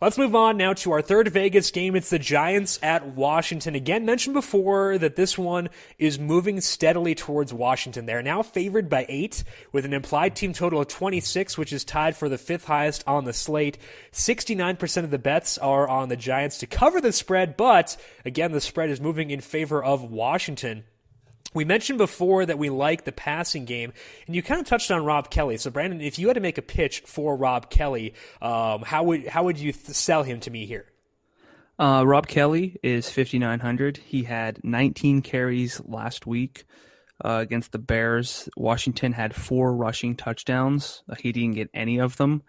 Let's move on now to our third Vegas game. It's the Giants at Washington. Again, mentioned before that this one is moving steadily towards Washington. They're now favored by 8 with an implied team total of 26, which is tied for the 5th highest on the slate. 69% of the bets are on the Giants to cover the spread, but again, the spread is moving in favor of Washington. We mentioned before that we like the passing game, and you kind of touched on Rob Kelly. So, Brandon, if you had to make a pitch for Rob Kelly, how would you sell him to me here? Rob Kelly is 5,900. He had 19 carries last week against the Bears. Washington had 4 rushing touchdowns. He didn't get any of them.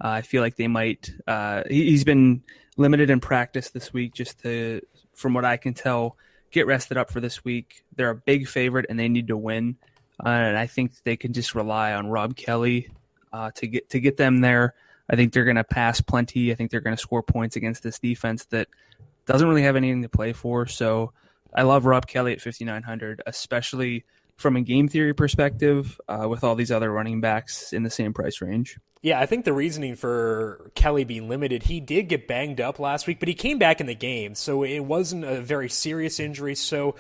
I feel like they might. He's been limited in practice this week, just to, from what I can tell, get rested up for this week. They're a big favorite and they need to win. And I think they can just rely on Rob Kelly to get them there. I think they're going to pass plenty. I think they're going to score points against this defense that doesn't really have anything to play for. So I love Rob Kelly at 5,900, especially from a game theory perspective with all these other running backs in the same price range. Yeah, I think the reasoning for Kelly being limited, he did get banged up last week, but he came back in the game, so it wasn't a very serious injury. So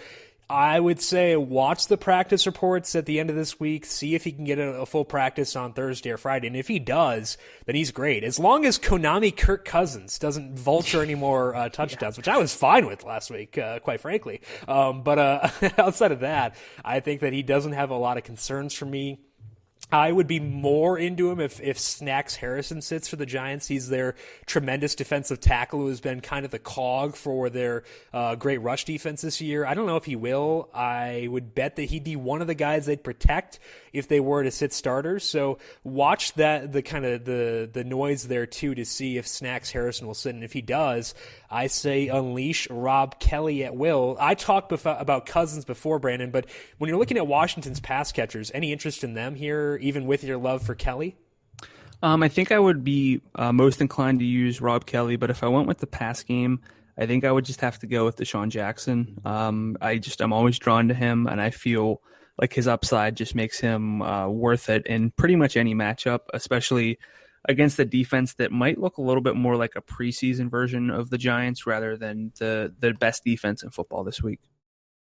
I would say watch the practice reports at the end of this week, see if he can get a full practice on Thursday or Friday, and if he does, then he's great. As long as Konami Kirk Cousins doesn't vulture any more touchdowns, which I was fine with last week, quite frankly. But outside of that, I think that he doesn't have a lot of concerns for me. I would be more into him if Snacks Harrison sits for the Giants. He's their tremendous defensive tackle who has been kind of the cog for their great rush defense this year. I don't know if he will. I would bet that he'd be one of the guys they'd protect if they were to sit starters. So watch the kind of the noise there too to see if Snacks Harrison will sit. And if he does, I say unleash Rob Kelly at will. I talked about Cousins before, Brandon, but when you're looking at Washington's pass catchers, any interest in them here, even with your love for Kelly? I think I would be most inclined to use Rob Kelly, but if I went with the pass game, I think I would just have to go with Deshaun Jackson. I'm always drawn to him, and I feel like his upside just makes him worth it in pretty much any matchup, especially against the defense that might look a little bit more like a preseason version of the Giants rather than the best defense in football this week.